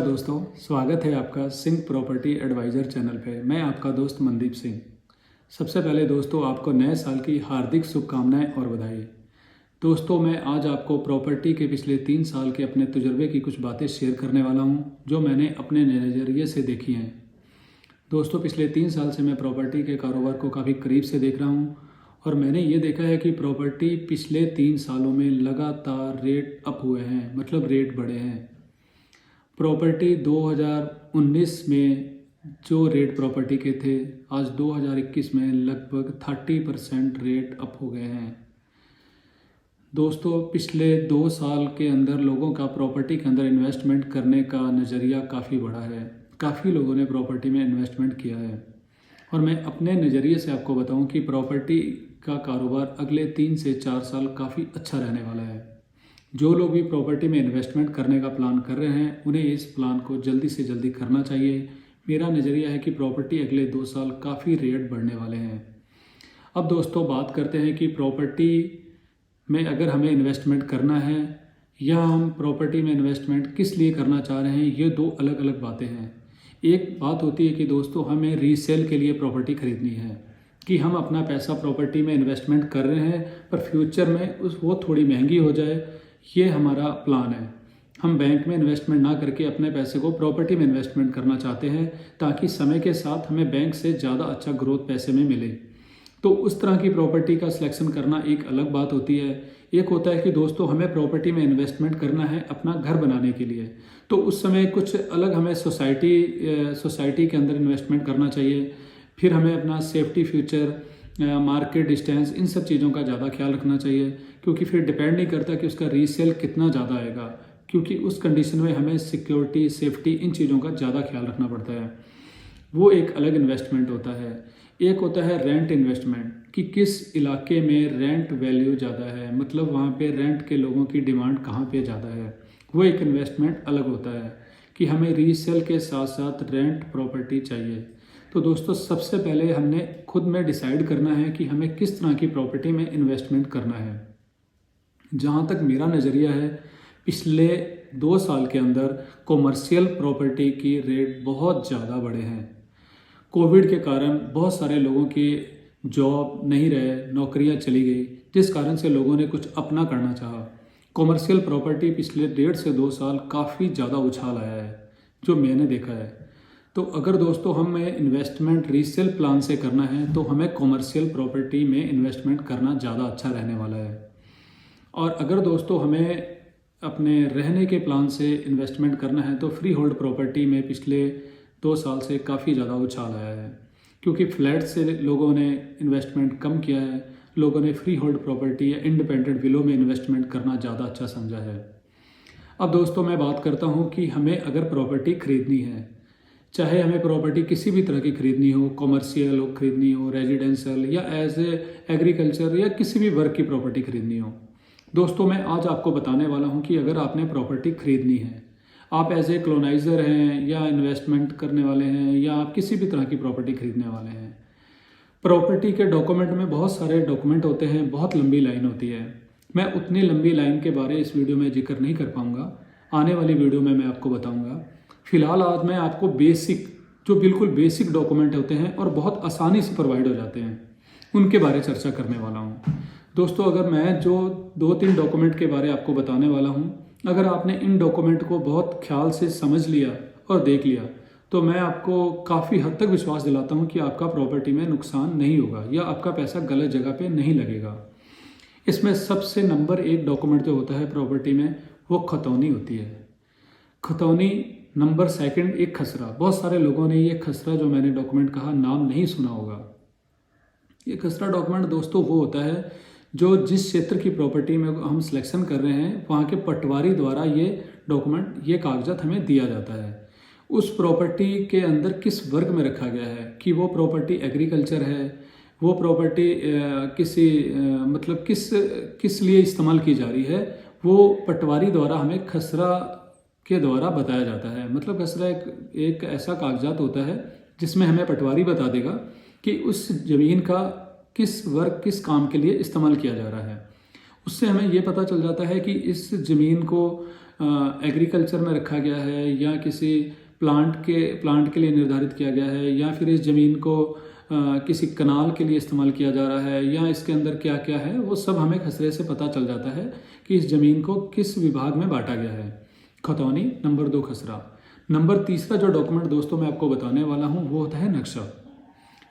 दोस्तों, स्वागत है आपका सिंह प्रॉपर्टी एडवाइज़र चैनल पे। मैं आपका दोस्त मनदीप सिंह। सबसे पहले दोस्तों, आपको नए साल की हार्दिक शुभकामनाएं और बधाई। दोस्तों, मैं आज आपको प्रॉपर्टी के पिछले 3 साल के अपने तजुर्बे की कुछ बातें शेयर करने वाला हूं, जो मैंने अपने नज़रिए से देखी हैं। दोस्तों, पिछले 3 साल से मैं प्रॉपर्टी के कारोबार को काफ़ी करीब से देख रहा हूँ और मैंने ये देखा है कि प्रॉपर्टी पिछले 3 सालों में लगातार रेट अप हुए हैं, मतलब रेट बढ़े हैं। प्रॉपर्टी 2019 में जो रेट प्रॉपर्टी के थे, आज 2021 में लगभग 30% रेट अप हो गए हैं। दोस्तों, पिछले 2 साल के अंदर लोगों का प्रॉपर्टी के अंदर इन्वेस्टमेंट करने का नज़रिया काफ़ी बड़ा है। काफ़ी लोगों ने प्रॉपर्टी में इन्वेस्टमेंट किया है और मैं अपने नज़रिए से आपको बताऊं कि प्रॉपर्टी का कारोबार अगले 3 से 4 साल काफ़ी अच्छा रहने वाला है। जो लोग भी प्रॉपर्टी में इन्वेस्टमेंट करने का प्लान कर रहे हैं, उन्हें इस प्लान को जल्दी से जल्दी करना चाहिए। मेरा नज़रिया है कि प्रॉपर्टी अगले 2 साल काफ़ी रेट बढ़ने वाले हैं। अब दोस्तों, बात करते हैं कि प्रॉपर्टी में अगर हमें इन्वेस्टमेंट करना है या हम प्रॉपर्टी में इन्वेस्टमेंट किस लिए करना चाह रहे हैं, ये 2 अलग अलग बातें हैं। एक बात होती है कि दोस्तों, हमें रीसेल के लिए प्रॉपर्टी खरीदनी है, कि हम अपना पैसा प्रॉपर्टी में इन्वेस्टमेंट कर रहे हैं पर फ्यूचर में वो थोड़ी महंगी हो जाए, ये हमारा प्लान है। हम बैंक में इन्वेस्टमेंट ना करके अपने पैसे को प्रॉपर्टी में इन्वेस्टमेंट करना चाहते हैं, ताकि समय के साथ हमें बैंक से ज़्यादा अच्छा ग्रोथ पैसे में मिले। तो उस तरह की प्रॉपर्टी का सिलेक्शन करना एक अलग बात होती है। एक होता है कि दोस्तों, हमें प्रॉपर्टी में इन्वेस्टमेंट करना है अपना घर बनाने के लिए, तो उस समय कुछ अलग हमें सोसाइटी के अंदर इन्वेस्टमेंट करना चाहिए। फिर हमें अपना सेफ्टी, फ्यूचर, मार्केट डिस्टेंस, इन सब चीज़ों का ज़्यादा ख्याल रखना चाहिए, क्योंकि फिर डिपेंड नहीं करता कि उसका रीसेल कितना ज़्यादा आएगा, क्योंकि उस कंडीशन में हमें सिक्योरिटी, सेफ्टी, इन चीज़ों का ज़्यादा ख्याल रखना पड़ता है। वो एक अलग इन्वेस्टमेंट होता है। एक होता है रेंट इन्वेस्टमेंट, कि किस इलाके में रेंट वैल्यू ज़्यादा है, मतलब वहाँ पे रेंट के लोगों की डिमांड कहाँ पे ज़्यादा है। वो एक इन्वेस्टमेंट अलग होता है कि हमें रीसेल के साथ साथ रेंट प्रॉपर्टी चाहिए। तो दोस्तों, सबसे पहले हमने खुद में डिसाइड करना है कि हमें किस तरह की प्रॉपर्टी में इन्वेस्टमेंट करना है। जहाँ तक मेरा नज़रिया है, पिछले 2 साल के अंदर कॉमर्शियल प्रॉपर्टी की रेट बहुत ज़्यादा बढ़े हैं। कोविड के कारण बहुत सारे लोगों की जॉब नहीं रहे, नौकरियां चली गई, जिस कारण से लोगों ने कुछ अपना करना चाहा। कॉमर्शियल प्रॉपर्टी पिछले 1.5 से 2 साल काफ़ी ज़्यादा उछाल आया है, जो मैंने देखा है। तो अगर दोस्तों हमें इन्वेस्टमेंट रीसेल प्लान से करना है, तो हमें कॉमर्शियल प्रॉपर्टी में इन्वेस्टमेंट करना ज़्यादा अच्छा रहने वाला है। और अगर दोस्तों हमें अपने रहने के प्लान से इन्वेस्टमेंट करना है, तो फ्री होल्ड प्रॉपर्टी में पिछले 2 साल से काफ़ी ज़्यादा उछाल आया है, क्योंकि फ्लैट से लोगों ने इन्वेस्टमेंट कम किया है। लोगों ने फ्री होल्ड प्रॉपर्टी या इंडिपेंडेंट विलो में इन्वेस्टमेंट करना ज़्यादा अच्छा समझा है। अब दोस्तों, मैं बात करता हूँ कि हमें अगर प्रॉपर्टी खरीदनी है, चाहे हमें प्रॉपर्टी किसी भी तरह की खरीदनी हो, कॉमर्शियल हो खरीदनी हो, रेजिडेंशियल या एज एग्रीकल्चर या किसी भी वर्क की प्रॉपर्टी खरीदनी हो, दोस्तों मैं आज आपको बताने वाला हूं कि अगर आपने प्रॉपर्टी खरीदनी है, आप एज ए कॉलोनाइजर हैं या इन्वेस्टमेंट करने वाले हैं या आप किसी भी तरह की प्रॉपर्टी खरीदने वाले हैं, प्रॉपर्टी के डॉक्यूमेंट में बहुत सारे डॉक्यूमेंट होते हैं, बहुत लंबी लाइन होती है। मैं उतनी लंबी लाइन के बारे इस वीडियो में जिक्र नहीं कर पाऊँगा, आने वाली वीडियो में मैं आपको बताऊँगा। फिलहाल आज मैं आपको बेसिक, जो बिल्कुल बेसिक डॉक्यूमेंट होते हैं और बहुत आसानी से प्रोवाइड हो जाते हैं, उनके बारे चर्चा करने वाला हूँ। दोस्तों, अगर मैं जो 2-3 डॉक्यूमेंट के बारे आपको बताने वाला हूँ, अगर आपने इन डॉक्यूमेंट को बहुत ख्याल से समझ लिया और देख लिया, तो मैं आपको काफ़ी हद तक विश्वास दिलाता हूँ कि आपका प्रॉपर्टी में नुकसान नहीं होगा या आपका पैसा गलत जगह पे नहीं लगेगा। इसमें सबसे नंबर 1 डॉक्यूमेंट जो होता है प्रॉपर्टी में, वो खतौनी होती है। खतौनी नंबर 2 एक खसरा। बहुत सारे लोगों ने ये खसरा, जो मैंने डॉक्यूमेंट कहा, नाम नहीं सुना होगा। ये खसरा डॉक्यूमेंट दोस्तों वो होता है जो जिस क्षेत्र की प्रॉपर्टी में हम सिलेक्शन कर रहे हैं, वहाँ के पटवारी द्वारा ये डॉक्यूमेंट, ये कागजात हमें दिया जाता है। उस प्रॉपर्टी के अंदर किस वर्ग में रखा गया है, कि वो प्रॉपर्टी एग्रीकल्चर है, वो प्रॉपर्टी मतलब किस लिए इस्तेमाल की जा रही है, वो पटवारी द्वारा हमें खसरा के द्वारा बताया जाता है। मतलब खसरा एक ऐसा कागजात होता है जिसमें हमें पटवारी बता देगा कि उस ज़मीन का किस वर्ग, किस काम के लिए इस्तेमाल किया जा रहा है। उससे हमें ये पता चल जाता है कि इस ज़मीन को एग्रीकल्चर में रखा गया है या किसी प्लांट के लिए निर्धारित किया गया है, या फिर इस ज़मीन को किसी कनाल के लिए इस्तेमाल किया जा रहा है, या इसके अंदर क्या क्या है, वो सब हमें खसरे से पता चल जाता है कि इस ज़मीन को किस विभाग में बांटा गया है। खतौनी। नंबर 2 खसरा। नंबर तीसरा जो डॉक्यूमेंट दोस्तों मैं आपको बताने वाला हूँ वो होता है नक्शा।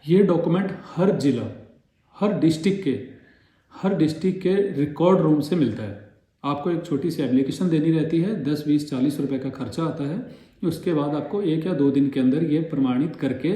ये डॉक्यूमेंट हर जिला, हर डिस्ट्रिक्ट के रिकॉर्ड रूम से मिलता है। आपको एक छोटी सी एप्लीकेशन देनी रहती है, 10, 20, 40 रुपए का खर्चा आता है। उसके बाद आपको 1 या 2 दिन के अंदर ये प्रमाणित करके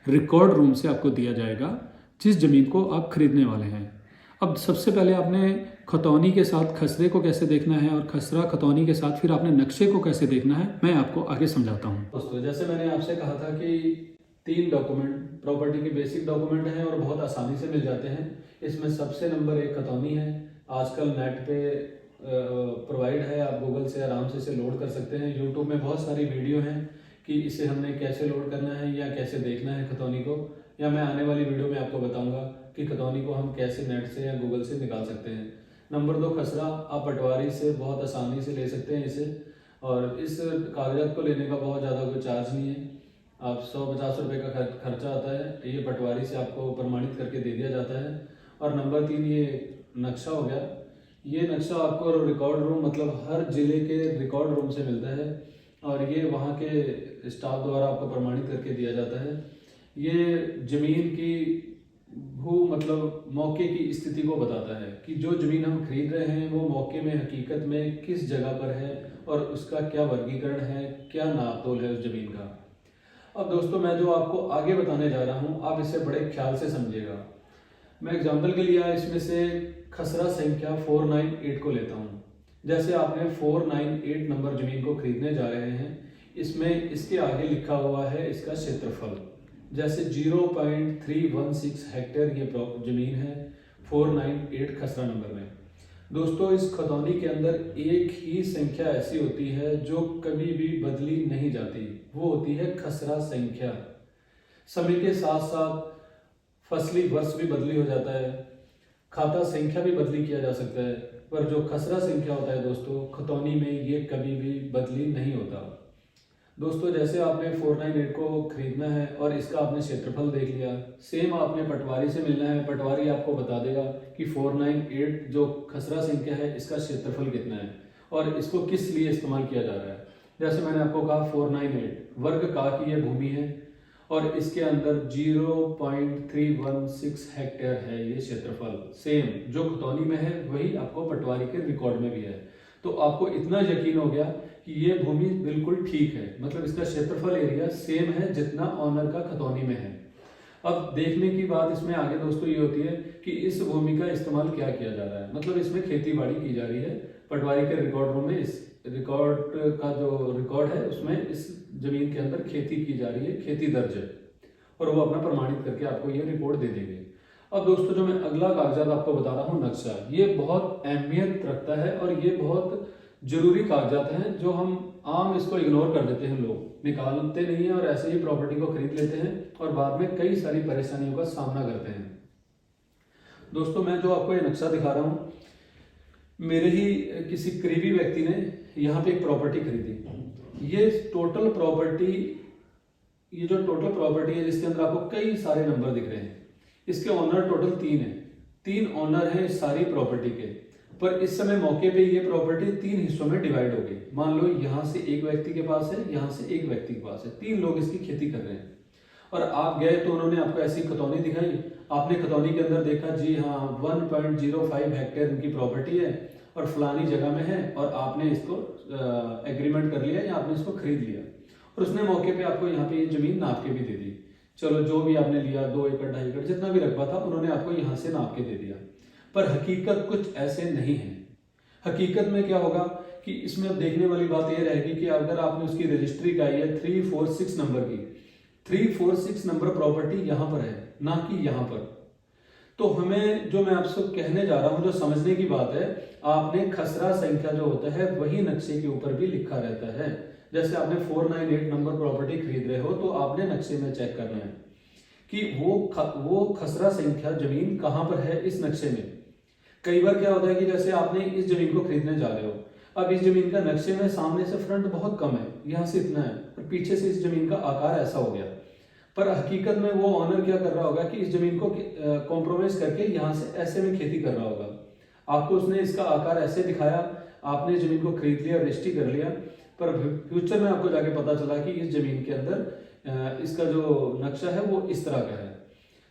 रिकॉर्ड रूम से आपको दिया जाएगा जिस ज़मीन को आप खरीदने वाले हैं। अब सबसे पहले आपने खतौनी के साथ खसरे को कैसे देखना है और खसरा खतौनी के साथ फिर आपने नक्शे को कैसे देखना है, मैं आपको आगे समझाता हूँ। दोस्तों, जैसे मैंने आपसे कहा था कि 3 डॉक्यूमेंट प्रॉपर्टी के बेसिक डॉक्यूमेंट हैं और बहुत आसानी से मिल जाते हैं। इसमें सबसे नंबर 1 खतौनी है। आजकल नेट पे प्रोवाइड है, आप गूगल से आराम से इसे लोड कर सकते हैं। यूट्यूब में बहुत सारी वीडियो हैं कि इसे हमने कैसे लोड करना है या कैसे देखना है खतौनी को, या मैं आने वाली वीडियो में आपको बताऊंगा कि खतौनी को हम कैसे नेट से या गूगल से निकाल सकते हैं। नंबर 2 खसरा। आप पटवारी से बहुत आसानी से ले सकते हैं इसे, और इस कागजात को लेने का बहुत ज़्यादा कोई चार्ज नहीं है। आप 150 रुपये का खर्चा आता है। ये पटवारी से आपको प्रमाणित करके दे दिया जाता है। और नंबर 3 ये नक्शा हो गया। ये नक्शा आपको रिकॉर्ड रूम, मतलब हर जिले के रिकॉर्ड रूम से मिलता है और ये वहाँ के स्टाफ द्वारा आपको प्रमाणित करके दिया जाता है। ये ज़मीन की मतलब मौके की स्थिति को बताता है कि जो ज़मीन हम खरीद रहे हैं वो मौके में हकीकत में किस जगह पर है और उसका क्या वर्गीकरण है, क्या नाप तोल है उस ज़मीन का। अब दोस्तों, मैं जो आपको आगे बताने जा रहा हूँ आप इसे बड़े ख्याल से समझिएगा। मैं एग्जाम्पल के लिए इसमें से खसरा संख्या 498 को लेता हूँ। जैसे आपने 498 नंबर ज़मीन को खरीदने जा रहे हैं, इसमें इसके आगे लिखा हुआ है इसका क्षेत्रफल। जैसे 0.316 हेक्टेयर ये ज़मीन है 498 खसरा नंबर में। दोस्तों, इस खतौनी के अंदर एक ही संख्या ऐसी होती है जो कभी भी बदली नहीं जाती, वो होती है खसरा संख्या। समय के साथ साथ फसली वर्ष भी बदली हो जाता है, खाता संख्या भी बदली किया जा सकता है, पर जो खसरा संख्या होता है दोस्तों खतौनी में, ये कभी भी बदली नहीं होता। दोस्तों, जैसे आपने 498 को खरीदना है और इसका आपने क्षेत्रफल देख लिया, सेम आपने पटवारी से मिलना है। पटवारी आपको बता देगा कि 498 जो खसरा संख्या है इसका क्षेत्रफल कितना है और इसको किस लिए इस्तेमाल किया जा रहा है। जैसे मैंने आपको कहा 498 वर्ग का की ये भूमि है और इसके अंदर 0.316 हेक्टेयर है ये क्षेत्रफल। सेम जो खतौनी में है वही आपको पटवारी के रिकॉर्ड में भी है। तो आपको इतना यकीन हो गया कि ये भूमि बिल्कुल ठीक है, मतलब इसका क्षेत्रफल एरिया सेम है जितना ऑनर का खतौनी में है। अब देखने की बात इसमें आगे दोस्तों ये होती है कि इस भूमि का इस्तेमाल क्या किया जा रहा है, मतलब इसमें खेती बाड़ी की जा रही है। पटवारी के रिकॉर्ड रूम में इस रिकॉर्ड का जो रिकॉर्ड है उसमें इस जमीन के अंदर खेती की जा रही है, खेती दर्ज है, और वो अपना प्रमाणित करके आपको ये रिपोर्ट दे देंगे। अब दोस्तों, जो मैं अगला कागजात आपको बता रहा हूँ नक्शा, ये बहुत अहमियत रखता है और ये बहुत जरूरी कागजात हैं जो हम आम इसको इग्नोर कर देते हैं, लोग निकालते नहीं है और ऐसे ही प्रॉपर्टी को खरीद लेते हैं और बाद में कई सारी परेशानियों का सामना करते हैं। दोस्तों, मैं जो आपको ये नक्शा दिखा रहा हूँ, मेरे ही किसी करीबी व्यक्ति ने यहाँ पे एक प्रॉपर्टी खरीदी। ये जो टोटल प्रॉपर्टी है जिसके अंदर आपको कई सारे नंबर दिख रहे हैं, इसके ऑनर टोटल 3 हैं। 3 ऑनर हैं इस सारी प्रॉपर्टी के, पर इस समय मौके पे ये प्रॉपर्टी 3 हिस्सों में डिवाइड हो गई। मान लो यहाँ से एक व्यक्ति के पास है, यहाँ से एक व्यक्ति के पास है, 3 लोग इसकी खेती कर रहे हैं। और आप गए तो उन्होंने आपको ऐसी खतौनी दिखाई, आपने खतौनी के अंदर देखा जी हाँ 1.05 हेक्टेयर इनकी प्रॉपर्टी है और फलानी जगह में है, और आपने इसको एग्रीमेंट कर लिया या आपने इसको खरीद लिया, और उसने मौके पे आपको यहाँ पे ये जमीन नाप के भी दे दी। चलो, जो भी आपने लिया 2 एकड़ 2.5 एकड़ जितना भी रकबा था उन्होंने आपको यहाँ से नाप के दे दिया, पर हकीकत कुछ ऐसे नहीं है। हकीकत में क्या होगा कि इसमें अब देखने वाली बात यह रहेगी कि अगर आपने उसकी रजिस्ट्री कराई है 346 नंबर की, 346 नंबर प्रॉपर्टी यहाँ पर है ना कि यहाँ पर, तो हमें जो मैं आपसे कहने जा रहा हूं, जो समझने की बात है, आपने खसरा संख्या जो होता है वही नक्शे के ऊपर भी लिखा रहता है। जैसे आपने 498 नंबर प्रॉपर्टी खरीद रहे हो तो आपने नक्शे में चेक करना है कि वो खसरा संख्या जमीन कहां पर है इस नक्शे में। कई बार क्या होता है कि जैसे आपने इस जमीन को खरीदने जा रहे हो, अब इस जमीन का नक्शे में सामने से फ्रंट बहुत कम है, यहाँ से इतना है, और पीछे से इस जमीन का आकार ऐसा हो गया। पर हकीकत में वो ऑनर क्या कर रहा होगा कि इस जमीन को कॉम्प्रोमाइज करके यहाँ से ऐसे में खेती कर रहा होगा। आपको उसने इसका आकार ऐसे दिखाया, आपने जमीन को खरीद लिया, रजिस्ट्री कर लिया, पर फ्यूचर में आपको जाके पता चला कि इस जमीन के अंदर इसका जो नक्शा है वो इस तरह का है।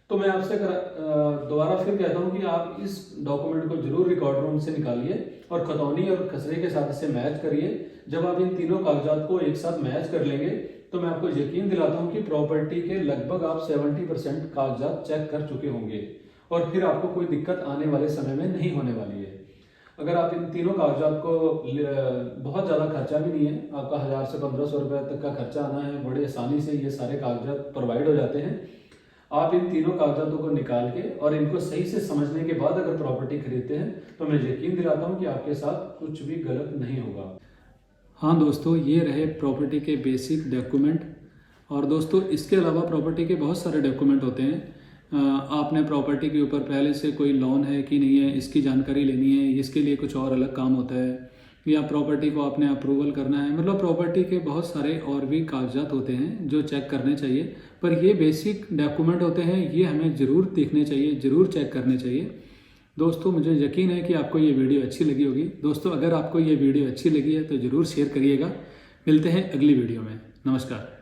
तो मैं आपसे दोबारा फिर कहता हूँ कि आप इस डॉक्यूमेंट को जरूर रिकॉर्ड रूम से निकालिए और खतौनी और खसरे के साथ इसे मैच करिए। जब आप इन तीनों कागजात को एक साथ मैच कर लेंगे तो मैं आपको यकीन दिलाता हूँ कि प्रॉपर्टी के लगभग आप 70% कागजात चेक कर चुके होंगे और फिर आपको कोई दिक्कत आने वाले समय में नहीं होने वाली है। अगर आप इन तीनों कागजात को, बहुत ज़्यादा खर्चा भी नहीं है, आपका 1000 से 1500 रुपये तक का खर्चा आना है, बड़े आसानी से ये सारे कागजात प्रोवाइड हो जाते हैं। आप इन तीनों कागजातों को निकाल के और इनको सही से समझने के बाद अगर प्रॉपर्टी खरीदते हैं तो मैं यकीन दिलाता हूं कि आपके साथ कुछ भी गलत नहीं होगा। हाँ दोस्तों, ये रहे प्रॉपर्टी के बेसिक डॉक्यूमेंट। और दोस्तों इसके अलावा प्रॉपर्टी के बहुत सारे डॉक्यूमेंट होते हैं। आपने प्रॉपर्टी के ऊपर पहले से कोई लोन है कि नहीं है, इसकी जानकारी लेनी है, इसके लिए कुछ और अलग काम होता है, या प्रॉपर्टी को आपने अप्रूवल करना है। मतलब प्रॉपर्टी के बहुत सारे और भी कागजात होते हैं जो चेक करने चाहिए, पर ये बेसिक डॉक्यूमेंट होते हैं, ये हमें ज़रूर देखने चाहिए, ज़रूर चेक करने चाहिए। दोस्तों मुझे यकीन है कि आपको ये वीडियो अच्छी लगी होगी। दोस्तों अगर आपको ये वीडियो अच्छी लगी है तो ज़रूर शेयर करिएगा। मिलते हैं अगली वीडियो में। नमस्कार।